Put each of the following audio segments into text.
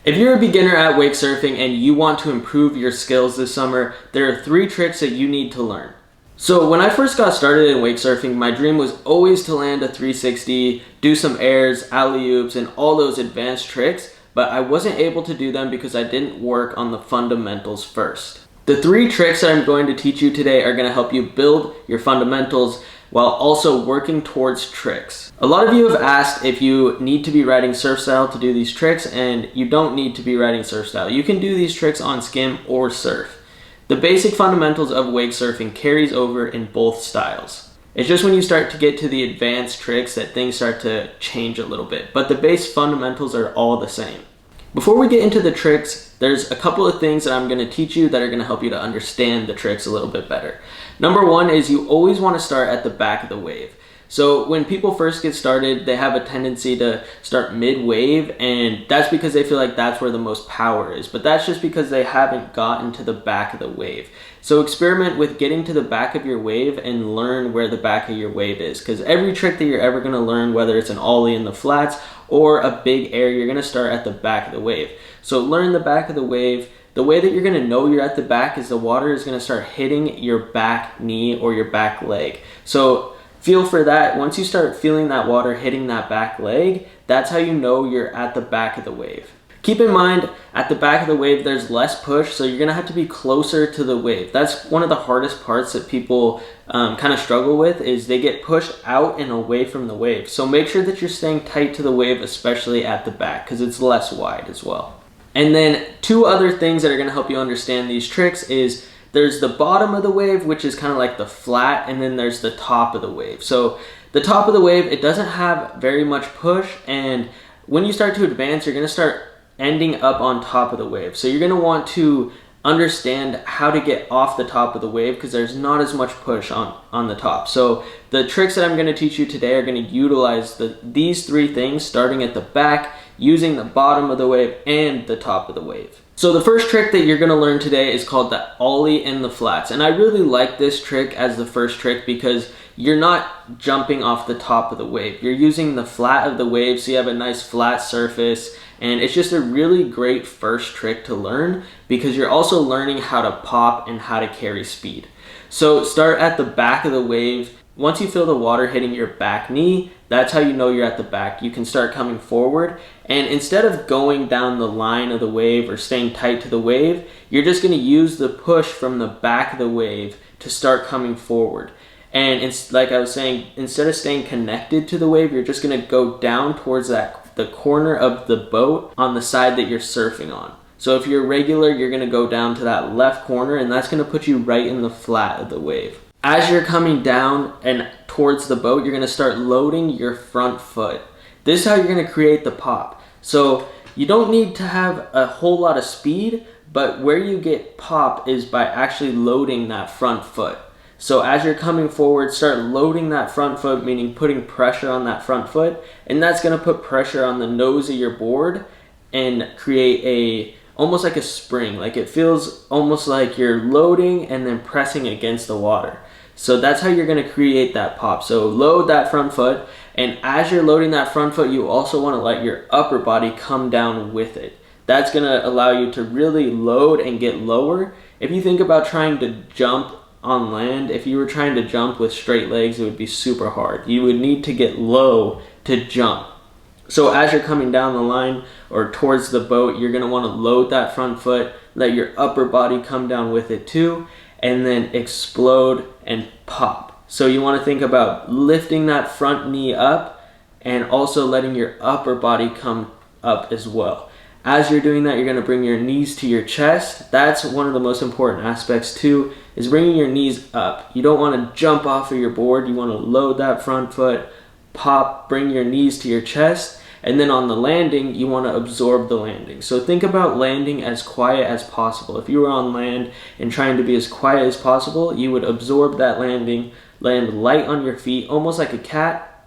If you're a beginner at wake surfing and you want to improve your skills this summer, there are 3 tricks that you need to learn. So when I first got started in wake surfing, my dream was always to land a 360, do some airs, alley-oops, and all those advanced tricks, but I wasn't able to do them because I didn't work on the fundamentals first. The 3 tricks that I'm going to teach you today are going to help you build your fundamentals while also working towards tricks. A lot of you have asked if you need to be riding surf style to do these tricks, and you don't need to be riding surf style. You can do these tricks on skim or surf. The basic fundamentals of wake surfing carries over in both styles. It's just when you start to get to the advanced tricks that things start to change a little bit, but the base fundamentals are all the same. Before we get into the tricks, there's a couple of things that I'm going to teach you that are going to help you to understand the tricks a little bit better. Number 1 is you always want to start at the back of the wave. So when people first get started, they have a tendency to start mid-wave, and that's because they feel like that's where the most power is. But that's just because they haven't gotten to the back of the wave. So experiment with getting to the back of your wave and learn where the back of your wave is. Because every trick that you're ever going to learn, whether it's an ollie in the flats or a big air, you're going to start at the back of the wave. So learn the back of the wave. The way that you're going to know you're at the back is the water is going to start hitting your back knee or your back leg. So feel for that. Once you start feeling that water hitting that back leg, that's how you know you're at the back of the wave. Keep in mind, at the back of the wave, there's less push, so you're going to have to be closer to the wave. That's one of the hardest parts that people kind of struggle with, is they get pushed out and away from the wave. So make sure that you're staying tight to the wave, especially at the back, because it's less wide as well. And then 2 other things that are going to help you understand these tricks is there's the bottom of the wave, which is kind of like the flat, and then there's the top of the wave. So the top of the wave, it doesn't have very much push, and when you start to advance, you're going to start ending up on top of the wave. So you're going to want to understand how to get off the top of the wave because there's not as much push on the top. So the tricks that I'm going to teach you today are going to utilize these 3 things, starting at the back, using the bottom of the wave and the top of the wave. So the first trick that you're going to learn today is called the ollie in the flats. And I really like this trick as the first trick because you're not jumping off the top of the wave. You're using the flat of the wave, so you have a nice flat surface. And it's just a really great first trick to learn because you're also learning how to pop and how to carry speed. So start at the back of the wave. Once you feel the water hitting your back knee, that's how you know you're at the back. You can start coming forward, and instead of going down the line of the wave or staying tight to the wave, you're just going to use the push from the back of the wave to start coming forward. And it's like I was saying, instead of staying connected to the wave, you're just going to go down towards the corner of the boat on the side that you're surfing on. So if you're regular, you're going to go down to that left corner, and that's going to put you right in the flat of the wave. As you're coming down and towards the boat, you're going to start loading your front foot. This is how you're going to create the pop. So you don't need to have a whole lot of speed, but where you get pop is by actually loading that front foot. So as you're coming forward, start loading that front foot, meaning putting pressure on that front foot, and that's going to put pressure on the nose of your board and create almost like a spring. Like it feels almost like you're loading and then pressing against the water. So that's how you're going to create that pop. So load that front foot, and as you're loading that front foot, you also want to let your upper body come down with it. That's going to allow you to really load and get lower. If you think about trying to jump on land, if you were trying to jump with straight legs, it would be super hard. You would need to get low to jump. So as you're coming down the line or towards the boat, you're going to want to load that front foot, let your upper body come down with it too, and then explode and pop. So you want to think about lifting that front knee up and also letting your upper body come up as well. As you're doing that, you're going to bring your knees to your chest. That's one of the most important aspects too, is bringing your knees up. You don't want to jump off of your board. You want to load that front foot, pop, bring your knees to your chest, and then on the landing, you want to absorb the landing. So think about landing as quiet as possible. If you were on land and trying to be as quiet as possible, you would absorb that landing, land light on your feet, almost like a cat,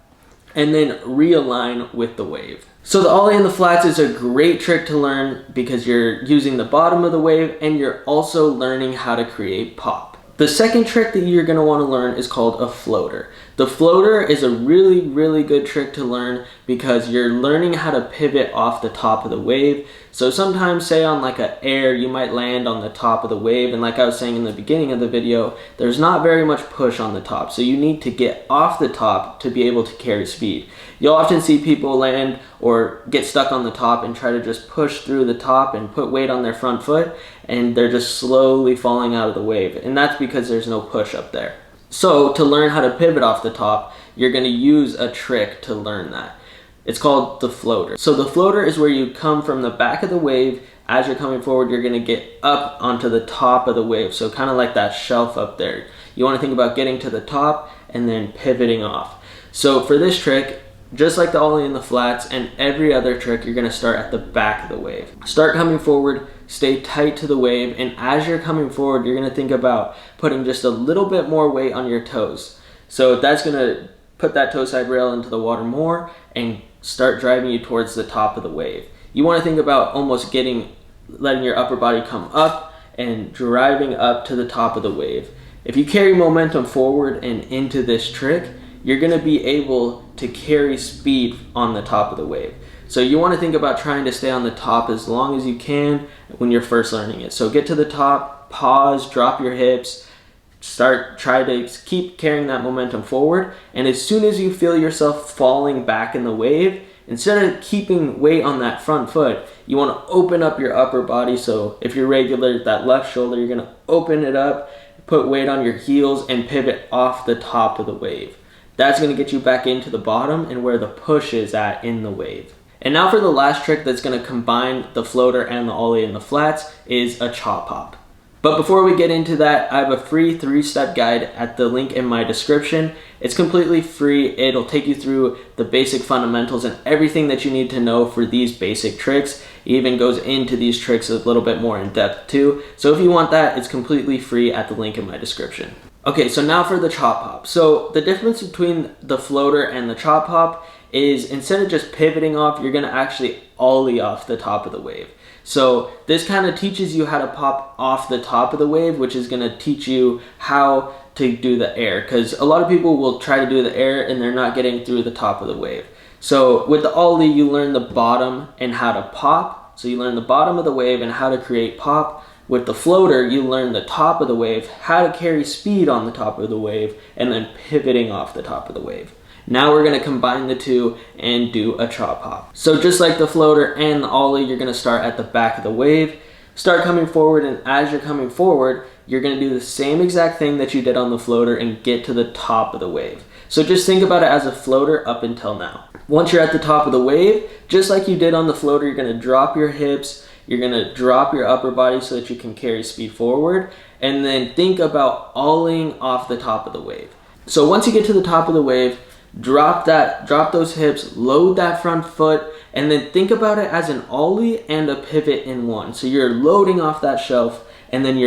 and then realign with the wave. So the ollie in the flats is a great trick to learn because you're using the bottom of the wave and you're also learning how to create pop. The second trick that you're going to want to learn is called a floater. The floater is a really, really good trick to learn because you're learning how to pivot off the top of the wave. So sometimes, say on like an air, you might land on the top of the wave, and like I was saying in the beginning of the video, there's not very much push on the top, so you need to get off the top to be able to carry speed. You'll often see people land or get stuck on the top and try to just push through the top and put weight on their front foot, and they're just slowly falling out of the wave, and that's because there's no push up there. So to learn how to pivot off the top, you're going to use a trick to learn that. It's called the floater. So the floater is where you come from the back of the wave. As you're coming forward, you're going to get up onto the top of the wave. So kind of like that shelf up there. You want to think about getting to the top and then pivoting off. So for this trick, just like the Ollie in the flats and every other trick, you're going to start at the back of the wave. Start coming forward, stay tight to the wave, and as you're coming forward, you're going to think about putting just a little bit more weight on your toes. So that's going to put that toe side rail into the water more and start driving you towards the top of the wave. You want to think about almost letting your upper body come up and driving up to the top of the wave. If you carry momentum forward and into this trick, you're going to be able to carry speed on the top of the wave. So you want to think about trying to stay on the top as long as you can when you're first learning it. So get to the top, pause, drop your hips, try to keep carrying that momentum forward, and as soon as you feel yourself falling back in the wave, instead of keeping weight on that front foot, you want to open up your upper body. So if you're regular, that left shoulder, you're going to open it up, put weight on your heels, and pivot off the top of the wave. That's going to get you back into the bottom and where the push is at in the wave. And now for the last trick that's going to combine the floater and the Ollie in the flats is a chop hop. But before we get into that, I have a free 3-step guide at the link in my description. It's completely free. It'll take you through the basic fundamentals and everything that you need to know for these basic tricks. It even goes into these tricks a little bit more in depth too. So if you want that, it's completely free at the link in my description. Okay, so now for the chop hop. So the difference between the floater and the chop hop is instead of just pivoting off, you're going to actually Ollie off the top of the wave. So this kind of teaches you how to pop off the top of the wave, which is going to teach you how to do the air, because a lot of people will try to do the air and they're not getting through the top of the wave. So with the Ollie, you learn the bottom and how to pop. So you learn the bottom of the wave and how to create pop. With the floater, you learn the top of the wave, how to carry speed on the top of the wave, and then pivoting off the top of the wave. Now we're going to combine the two and do a chop hop. So just like the floater and the Ollie, you're going to start at the back of the wave, start coming forward, and as you're coming forward, you're going to do the same exact thing that you did on the floater and get to the top of the wave. So just think about it as a floater up until now. Once you're at the top of the wave, just like you did on the floater, you're going to drop your hips, you're going to drop your upper body so that you can carry speed forward, and then think about Ollieing off the top of the wave. So once you get to the top of the wave, drop those hips, load that front foot, and then think about it as an Ollie and a pivot in one. So you're loading off that shelf, and then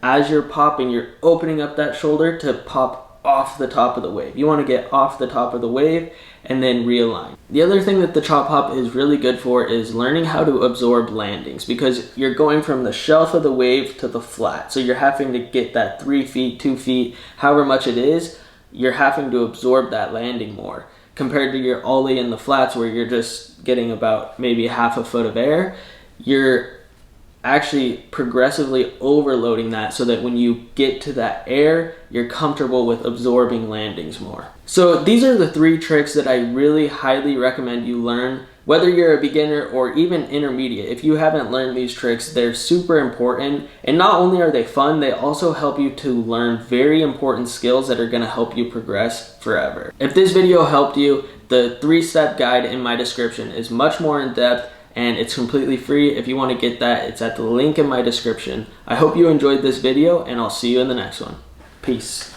as you're popping, you're opening up that shoulder to pop off the top of the wave. You want to get off the top of the wave and then realign. The other thing that the chop hop is really good for is learning how to absorb landings, because you're going from the shelf of the wave to the flat. So you're having to get that 3 feet, 2 feet, however much it is, you're having to absorb that landing more compared to your Ollie in the flats where you're just getting about maybe half a foot of air. You're actually progressively overloading that so that when you get to that air, you're comfortable with absorbing landings more. So these are the 3 tricks that I really highly recommend you learn, whether you're a beginner or even intermediate. If you haven't learned these tricks, they're super important, and not only are they fun, they also help you to learn very important skills that are going to help you progress forever. If this video helped you, the 3-step guide in my description is much more in depth, and it's completely free. If you want to get that, it's at the link in my description. I hope you enjoyed this video, and I'll see you in the next one. Peace.